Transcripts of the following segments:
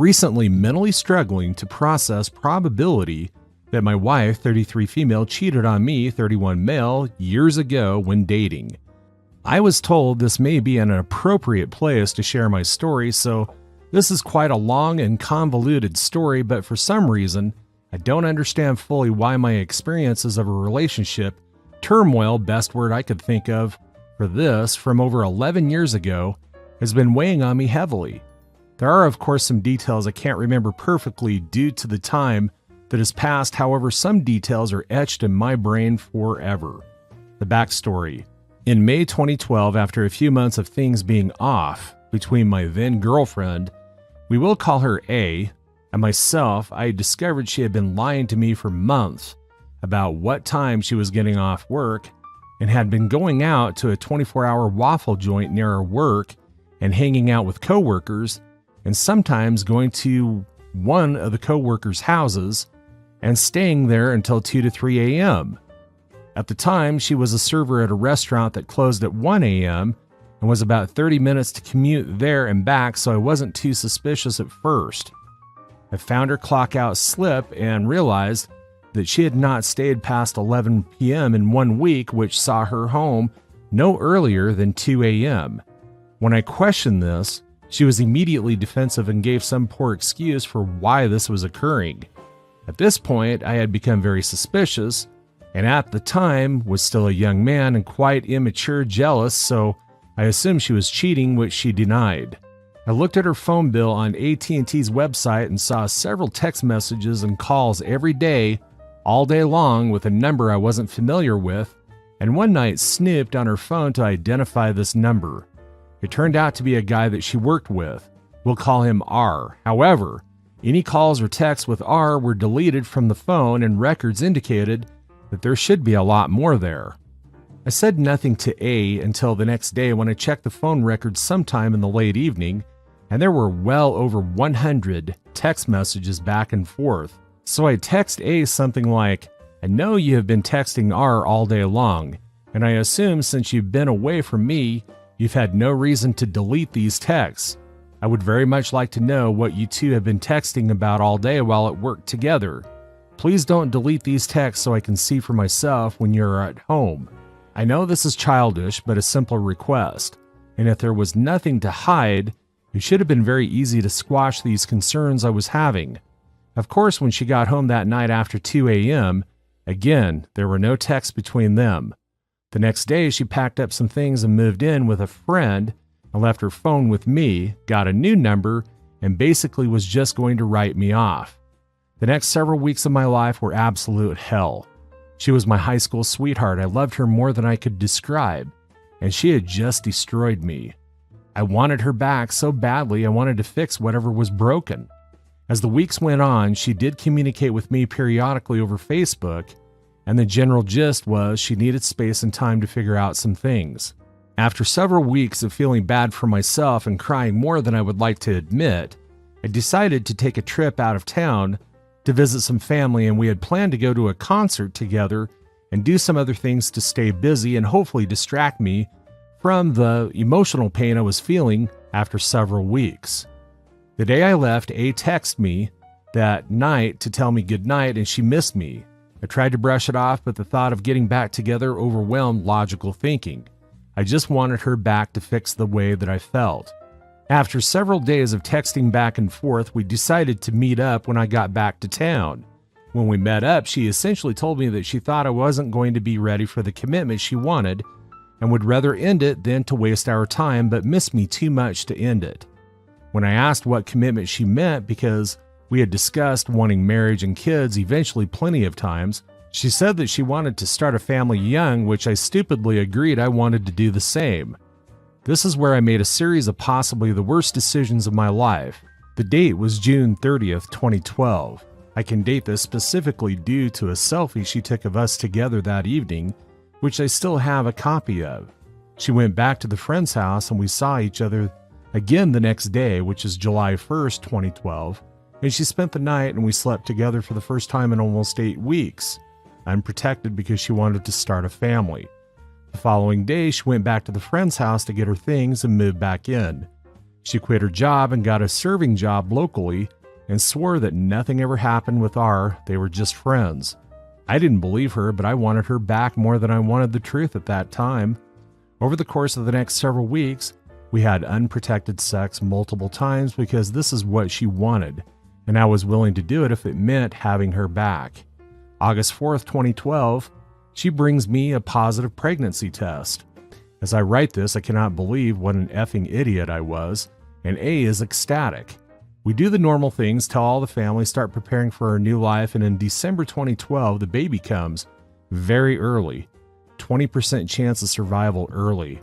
recently mentally struggling to process probability that my wife, 33 female, cheated on me, 31 male, years ago when dating. I was told this may be an appropriate place to share my story, so this is quite a long and convoluted story, but for some reason, I don't understand fully why my experiences of a relationship turmoil, best word I could think of for this, from over 11 years ago, has been weighing on me heavily. There are, of course, some details I can't remember perfectly due to the time that has passed. However, some details are etched in my brain forever. The backstory. In May 2012, after a few months of things being off between my then girlfriend, we will call her A, and myself, I discovered she had been lying to me for months about what time she was getting off work and had been going out to a 24-hour waffle joint near her work and hanging out with coworkers, and sometimes going to one of the coworkers' houses and staying there until 2 to 3 a.m. At the time, she was a server at a restaurant that closed at 1 a.m. and was about 30 minutes to commute there and back, so I wasn't too suspicious at first. I found her clock out slip and realized that she had not stayed past 11 p.m. in 1 week, which saw her home no earlier than 2 a.m. When I questioned this, she was immediately defensive and gave some poor excuse for why this was occurring. At this point, I had become very suspicious, and at the time was still a young man and quite immature, jealous, so I assumed she was cheating, which she denied. I looked at her phone bill on AT&T's website and saw several text messages and calls every day, all day long, with a number I wasn't familiar with, and one night snooped on her phone to identify this number. It turned out to be a guy that she worked with. We'll call him R. However, any calls or texts with R were deleted from the phone, and records indicated that there should be a lot more there. I said nothing to A until the next day when I checked the phone records sometime in the late evening, and there were well over 100 text messages back and forth. So I text A something like, "I know you have been texting R all day long, and I assume since you've been away from me, you've had no reason to delete these texts. I would very much like to know what you two have been texting about all day while at work together. Please don't delete these texts so I can see for myself when you're at home. I know this is childish, but a simple request. And if there was nothing to hide, it should have been very easy to squash these concerns I was having." Of course, when she got home that night after 2 a.m., again, there were no texts between them. The next day, she packed up some things and moved in with a friend and left her phone with me, got a new number, and basically was just going to write me off. The next several weeks of my life were absolute hell. She was my high school sweetheart. I loved her more than I could describe, and she had just destroyed me. I wanted her back so badly, I wanted to fix whatever was broken. As the weeks went on, she did communicate with me periodically over Facebook, and the general gist was she needed space and time to figure out some things. After several weeks of feeling bad for myself and crying more than I would like to admit, I decided to take a trip out of town to visit some family, and we had planned to go to a concert together and do some other things to stay busy and hopefully distract me from the emotional pain I was feeling after several weeks. The day I left, A texted me that night to tell me goodnight, and she missed me. I tried to brush it off, but the thought of getting back together overwhelmed logical thinking. I just wanted her back to fix the way that I felt. After several days of texting back and forth, we decided to meet up when I got back to town. When we met up, she essentially told me that she thought I wasn't going to be ready for the commitment she wanted and would rather end it than to waste our time, but missed me too much to end it. When I asked what commitment she meant, because we had discussed wanting marriage and kids eventually plenty of times, she said that she wanted to start a family young, which I stupidly agreed I wanted to do the same. This is where I made a series of possibly the worst decisions of my life. The date was June 30th, 2012. I can date this specifically due to a selfie she took of us together that evening, which I still have a copy of. She went back to the friend's house and we saw each other again the next day, which is July 1st, 2012, and she spent the night and we slept together for the first time in almost 8 weeks. Unprotected because she wanted to start a family. The following day, she went back to the friend's house to get her things and moved back in. She quit her job and got a serving job locally and swore that nothing ever happened with R. They were just friends. I didn't believe her, but I wanted her back more than I wanted the truth at that time. Over the course of the next several weeks, we had unprotected sex multiple times because this is what she wanted, and I was willing to do it if it meant having her back. August 4th, 2012, she brings me a positive pregnancy test. As I write this, I cannot believe what an effing idiot I was, and A is ecstatic. We do the normal things, tell all the family, start preparing for our new life, and in December 2012, the baby comes very early. 20% chance of survival early.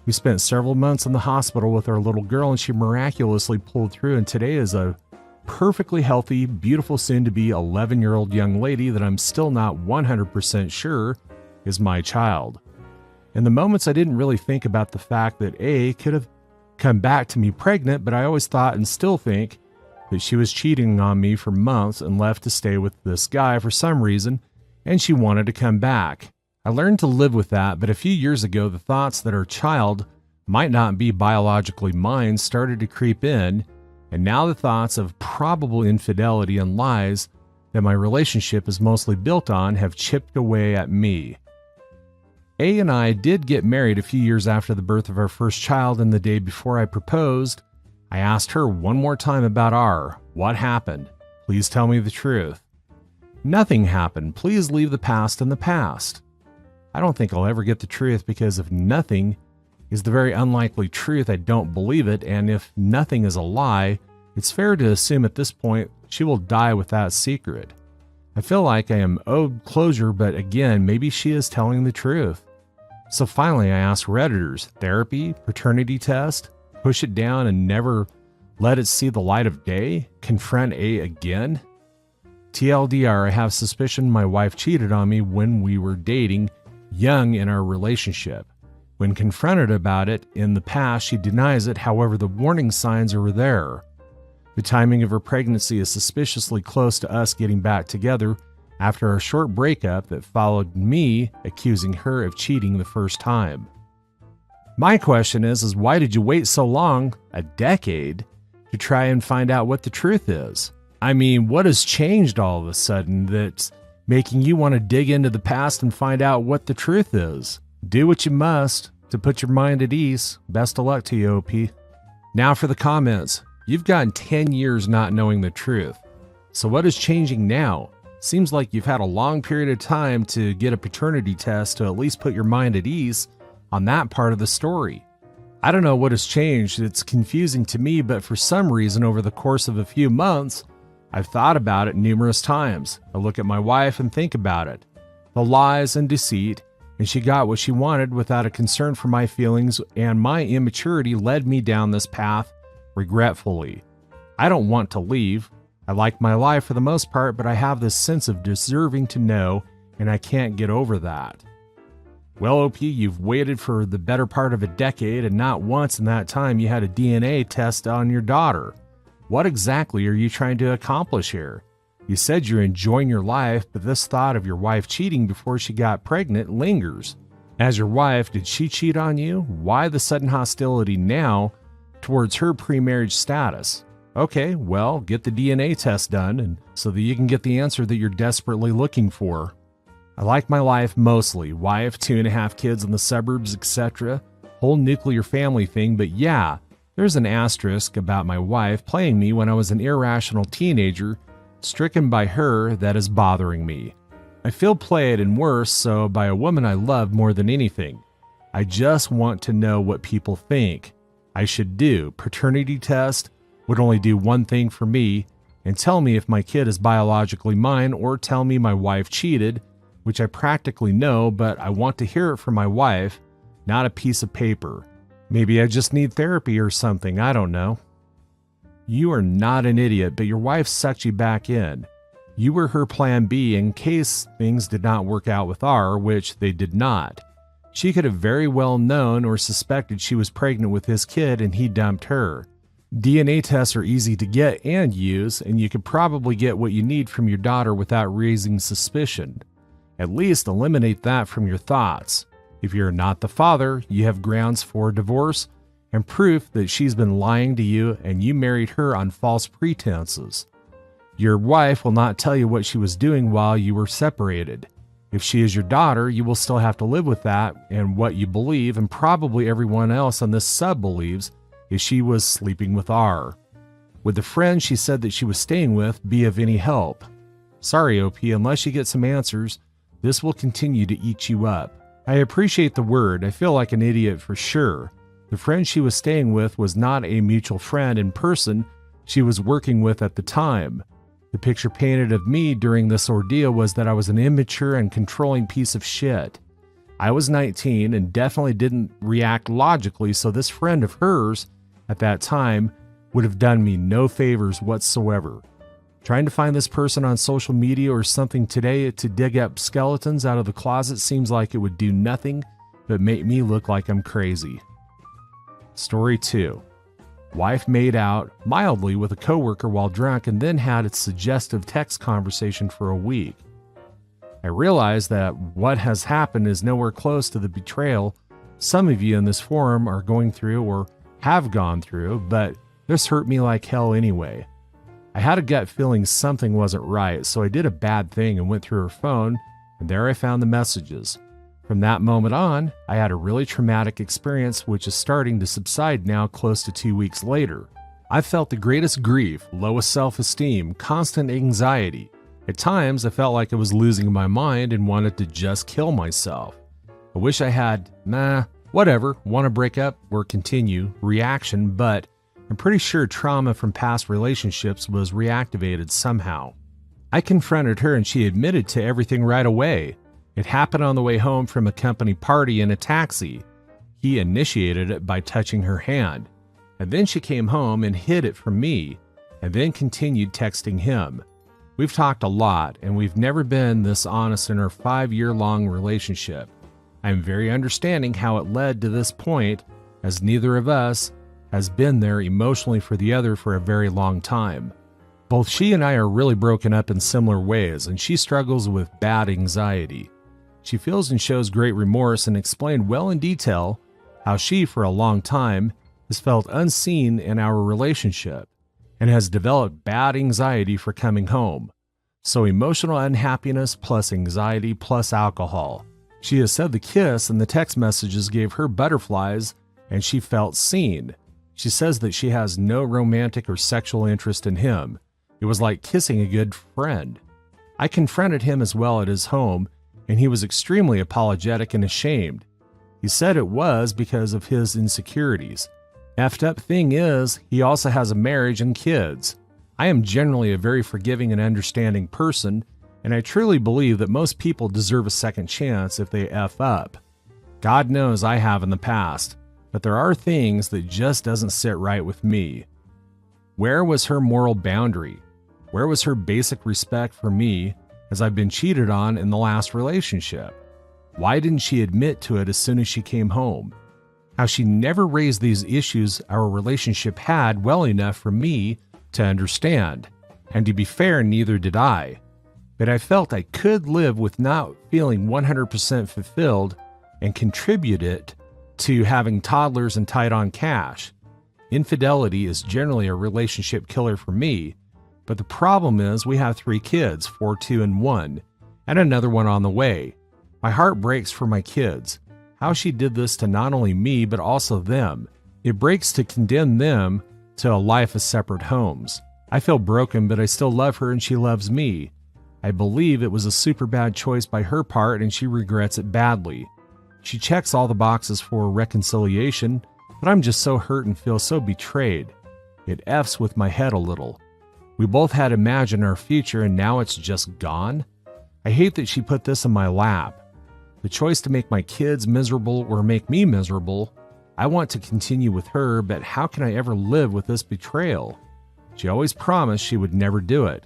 We spent several months in the hospital with our little girl, and she miraculously pulled through, and today is a perfectly healthy, beautiful, soon-to-be 11-year-old young lady that I'm still not 100% sure is my child. In the moments, I didn't really think about the fact that A could have come back to me pregnant, but I always thought and still think that she was cheating on me for months and left to stay with this guy for some reason, and she wanted to come back. I learned to live with that, but a few years ago, the thoughts that our child might not be biologically mine started to creep in, and now the thoughts of probable infidelity and lies that my relationship is mostly built on have chipped away at me. A and I did get married a few years after the birth of our first child, and the day before I proposed, I asked her one more time about R. What happened? Please tell me the truth. Nothing happened. Please leave the past in the past. I don't think I'll ever get the truth, because if nothing is the very unlikely truth, I don't believe it, and if nothing is a lie, it's fair to assume at this point she will die with that secret. I feel like I am owed closure, but again, maybe she is telling the truth. So finally I asked Redditors, therapy, paternity test, push it down and never let it see the light of day, confront A again? TLDR, I have suspicion my wife cheated on me when we were dating, young in our relationship. When confronted about it in the past, she denies it, however the warning signs are there. The timing of her pregnancy is suspiciously close to us getting back together after a short breakup that followed me accusing her of cheating the first time. My question is why did you wait so long, a decade, to try and find out what the truth is? I mean, what has changed all of a sudden that's making you want to dig into the past and find out what the truth is? Do what you must to put your mind at ease. Best of luck to you, OP. Now for the comments. You've gotten 10 years not knowing the truth. So what is changing now? Seems like you've had a long period of time to get a paternity test to at least put your mind at ease on that part of the story. I don't know what has changed. It's confusing to me, but for some reason over the course of a few months, I've thought about it numerous times. I look at my wife and think about it. The lies and deceit, and she got what she wanted without a concern for my feelings, and my immaturity led me down this path regretfully. I don't want to leave. I like my life for the most part, but I have this sense of deserving to know, and I can't get over that. Well, OP, you've waited for the better part of a decade, and not once in that time you had a DNA test on your daughter. What exactly are you trying to accomplish here? You said you're enjoying your life, but this thought of your wife cheating before she got pregnant lingers. As your wife, did she cheat on you? Why the sudden hostility now towards her pre-marriage status? Okay, well, get the DNA test done and so that you can get the answer that you're desperately looking for. I like my life mostly. Wife, 2.5 kids in the suburbs, etc. Whole nuclear family thing, but yeah, there's an asterisk about my wife playing me when I was an irrational teenager, stricken by her, that is bothering me. I feel played and worse so by a woman I love more than anything. I just want to know what people think I should do. Paternity test would only do one thing for me and tell me if my kid is biologically mine, or tell me my wife cheated, which I practically know, but I want to hear it from my wife, not a piece of paper. Maybe I just need therapy or something, I don't know. You are not an idiot, but your wife sucked you back in. You were her plan B in case things did not work out with R, which they did not. She could have very well known or suspected she was pregnant with his kid and he dumped her. DNA tests are easy to get and use, and you could probably get what you need from your daughter without raising suspicion. At least eliminate that from your thoughts. If you're not the father, you have grounds for divorce and proof that she's been lying to you and you married her on false pretenses. Your wife will not tell you what she was doing while you were separated. If she is your daughter, you will still have to live with that and what you believe, and probably everyone else on this sub believes, is she was sleeping with R. Would the friend she said that she was staying with be of any help? Sorry, OP, unless you get some answers, this will continue to eat you up. I appreciate the word. I feel like an idiot for sure. The friend she was staying with was not a mutual friend in person she was working with at the time. The picture painted of me during this ordeal was that I was an immature and controlling piece of shit. I was 19 and definitely didn't react logically, so this friend of hers at that time would have done me no favors whatsoever. Trying to find this person on social media or something today to dig up skeletons out of the closet seems like it would do nothing but make me look like I'm crazy. Story 2. Wife made out mildly with a coworker while drunk and then had a suggestive text conversation for a week. I realize that what has happened is nowhere close to the betrayal some of you in this forum are going through or have gone through, but this hurt me like hell anyway. I had a gut feeling something wasn't right, so I did a bad thing and went through her phone, and there I found the messages. From that moment on, I had a really traumatic experience which is starting to subside now close to 2 weeks later. I felt the greatest grief, lowest self-esteem, constant anxiety. At times, I felt like I was losing my mind and wanted to just kill myself. I wish I had, whatever, want to break up or continue, reaction, but I'm pretty sure trauma from past relationships was reactivated somehow. I confronted her and she admitted to everything right away. It happened on the way home from a company party in a taxi. He initiated it by touching her hand, and then she came home and hid it from me, and then continued texting him. We've talked a lot, and we've never been this honest in our 5-year-long relationship. I am very understanding how it led to this point, as neither of us has been there emotionally for the other for a very long time. Both she and I are really broken up in similar ways, and she struggles with bad anxiety. She feels and shows great remorse and explained well in detail how she, for a long time, has felt unseen in our relationship and has developed bad anxiety for coming home. So emotional unhappiness plus anxiety plus alcohol. She has said the kiss and the text messages gave her butterflies and she felt seen. She says that she has no romantic or sexual interest in him. It was like kissing a good friend. I confronted him as well at his home, and he was extremely apologetic and ashamed. He said it was because of his insecurities. Effed up thing is, he also has a marriage and kids. I am generally a very forgiving and understanding person, and I truly believe that most people deserve a second chance if they F up. God knows I have in the past, but there are things that just doesn't sit right with me. Where was her moral boundary? Where was her basic respect for me as I've been cheated on in the last relationship? Why didn't she admit to it as soon as she came home? How she never raised these issues our relationship had well enough for me to understand. And to be fair, neither did I. But I felt I could live with not feeling 100% fulfilled and contribute it to having toddlers and tight on cash. Infidelity is generally a relationship killer for me, but the problem is we have 3 kids, 4, 2, and 1, and another one on the way. My heart breaks for my kids. How she did this to not only me, but also them. It breaks to condemn them to a life of separate homes. I feel broken, but I still love her and she loves me. I believe it was a super bad choice by her part and she regrets it badly. She checks all the boxes for reconciliation, but I'm just so hurt and feel so betrayed. It F's with my head a little. We both had imagined our future and now it's just gone. I hate that she put this in my lap. The choice to make my kids miserable or make me miserable. I want to continue with her, but how can I ever live with this betrayal? She always promised she would never do it.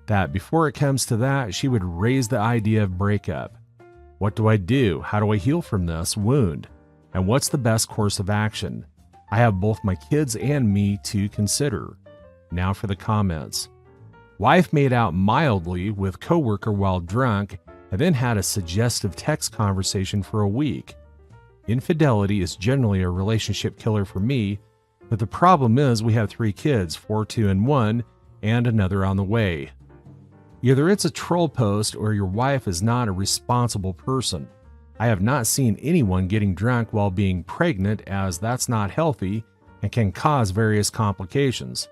That before it comes to that, she would raise the idea of breakup. What do I do? How do I heal from this wound? And what's the best course of action? I have both my kids and me to consider. Now for the comments. Wife made out mildly with coworker while drunk and then had a suggestive text conversation for a week. Infidelity is generally a relationship killer for me, but the problem is we have 3 kids, 4, 2, and 1, and another on the way. Either it's a troll post or your wife is not a responsible person. I have not seen anyone getting drunk while being pregnant, as that's not healthy and can cause various complications.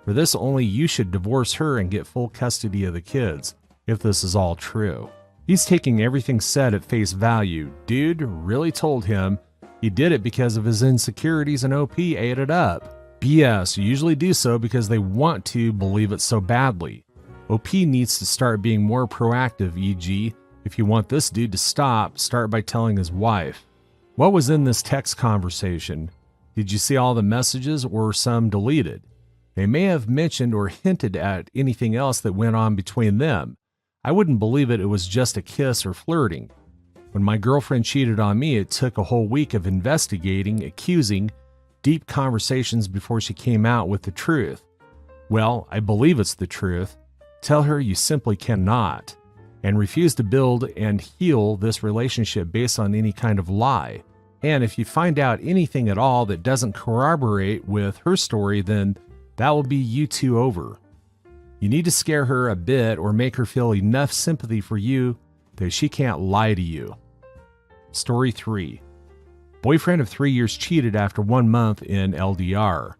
For this, only you should divorce her and get full custody of the kids, if this is all true. He's taking everything said at face value. Dude really told him he did it because of his insecurities and OP ate it up. BS usually do so because they want to believe it so badly. OP needs to start being more proactive, e.g., if you want this dude to stop, start by telling his wife. What was in this text conversation? Did you see all the messages or some deleted? They may have mentioned or hinted at anything else that went on between them. I wouldn't believe it was just a kiss or flirting. When my girlfriend cheated on me, it took a whole week of investigating, accusing, deep conversations before she came out with the truth. Well, I believe it's the truth. Tell her you simply cannot, and refuse to build and heal this relationship based on any kind of lie. And if you find out anything at all that doesn't corroborate with her story, then that will be you two over. You need to scare her a bit or make her feel enough sympathy for you that she can't lie to you. Story 3. Boyfriend of 3 years cheated after 1 month in LDR.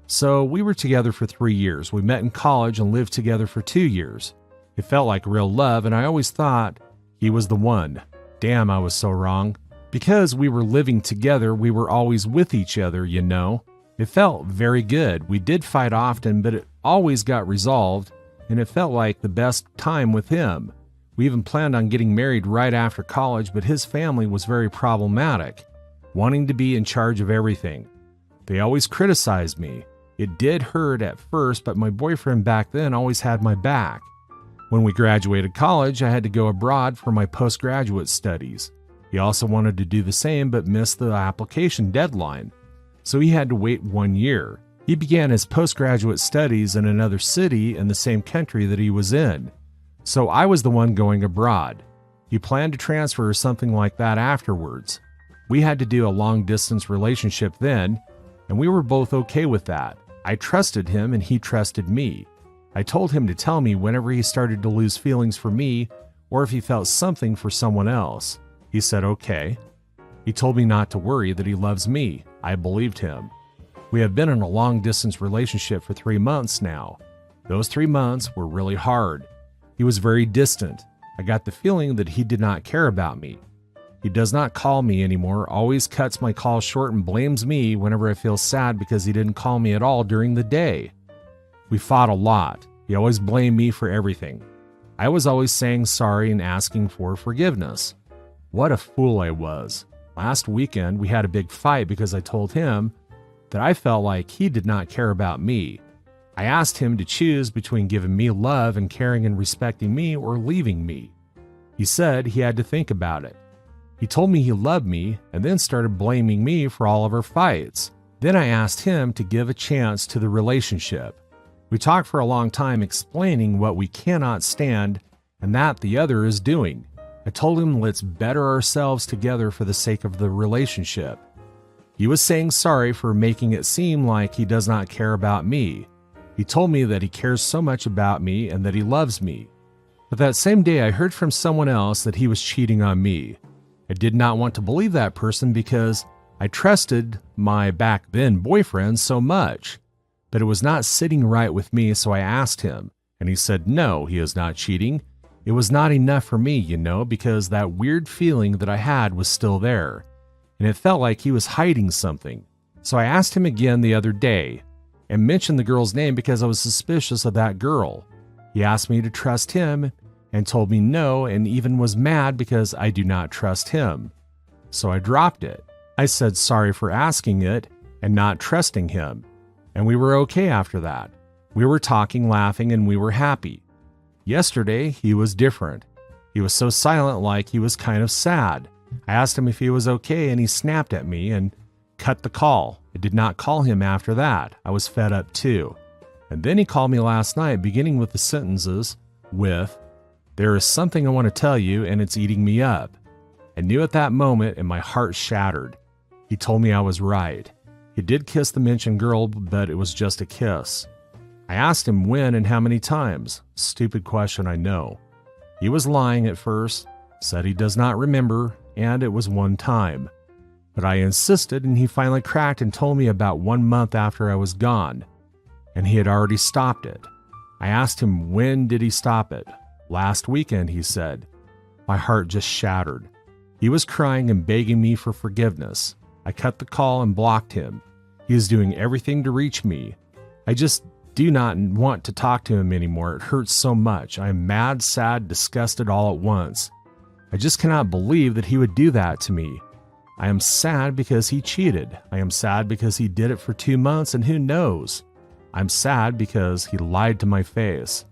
So we were together for 3 years. We met in college and lived together for 2 years. It felt like real love, and I always thought he was the one. Damn, I was so wrong. Because we were living together, we were always with each other, you know. It felt very good. We did fight often, but it always got resolved, and it felt like the best time with him. We even planned on getting married right after college, but his family was very problematic, wanting to be in charge of everything. They always criticized me. It did hurt at first, but my boyfriend back then always had my back. When we graduated college, I had to go abroad for my postgraduate studies. He also wanted to do the same, but missed the application deadline, so he had to wait 1 year. He began his postgraduate studies in another city in the same country that he was in, so I was the one going abroad. He planned to transfer or something like that afterwards. We had to do a long-distance relationship then, and we were both okay with that. I trusted him and he trusted me. I told him to tell me whenever he started to lose feelings for me or if he felt something for someone else. He said okay. He told me not to worry, that he loves me. I believed him. We have been in a long-distance relationship for 3 months now. Those 3 months were really hard. He was very distant. I got the feeling that he did not care about me. He does not call me anymore, always cuts my calls short and blames me whenever I feel sad because he didn't call me at all during the day. We fought a lot. He always blamed me for everything. I was always saying sorry and asking for forgiveness. What a fool I was. Last weekend, we had a big fight because I told him that I felt like he did not care about me. I asked him to choose between giving me love and caring and respecting me or leaving me. He said he had to think about it. He told me he loved me and then started blaming me for all of our fights. Then I asked him to give a chance to the relationship. We talked for a long time explaining what we cannot stand and that the other is doing. I told him let's better ourselves together for the sake of the relationship. He was saying sorry for making it seem like he does not care about me. He told me that he cares so much about me and that he loves me. But that same day I heard from someone else that he was cheating on me. I did not want to believe that person because I trusted my back then boyfriend so much. But it was not sitting right with me, so I asked him, and he said no, he is not cheating. It was not enough for me, you know, because that weird feeling that I had was still there, and it felt like he was hiding something. So I asked him again the other day, and mentioned the girl's name because I was suspicious of that girl. He asked me to trust him, and told me no, and even was mad because I do not trust him. So I dropped it. I said sorry for asking it and not trusting him, and we were okay after that. We were talking, laughing, and we were happy. Yesterday, he was different. He was so silent, like he was kind of sad. I asked him if he was okay, and he snapped at me and cut the call. I did not call him after that. I was fed up too. And then he called me last night, beginning with the sentences with, "There is something I want to tell you, and it's eating me up." I knew at that moment and my heart shattered. He told me I was right. He did kiss the mentioned girl, but it was just a kiss. I asked him when and how many times. Stupid question, I know. He was lying at first, said he does not remember, and it was one time. But I insisted, and he finally cracked and told me about 1 month after I was gone, and he had already stopped it. I asked him when did he stop it. Last weekend, he said. My heart just shattered. He was crying and begging me for forgiveness. I cut the call and blocked him. He is doing everything to reach me. I just do not want to talk to him anymore. It hurts so much. I am mad, sad, disgusted all at once. I just cannot believe that he would do that to me. I am sad because he cheated. I am sad because he did it for 2 months and who knows. I'm sad because he lied to my face.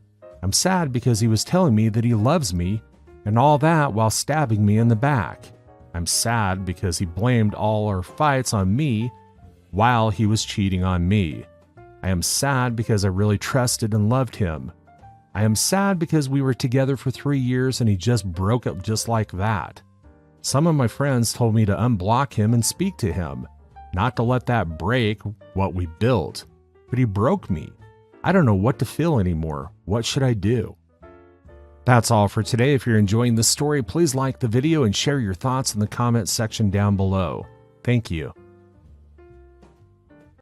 I'm sad because he was telling me that he loves me and all that while stabbing me in the back. I'm sad because he blamed all our fights on me while he was cheating on me. I am sad because I really trusted and loved him. I am sad because we were together for 3 years and he just broke up just like that. Some of my friends told me to unblock him and speak to him, not to let that break what we built. But he broke me. I don't know what to feel anymore. What should I do? That's all for today. If you're enjoying this story, please like the video and share your thoughts in the comments section down below. Thank you.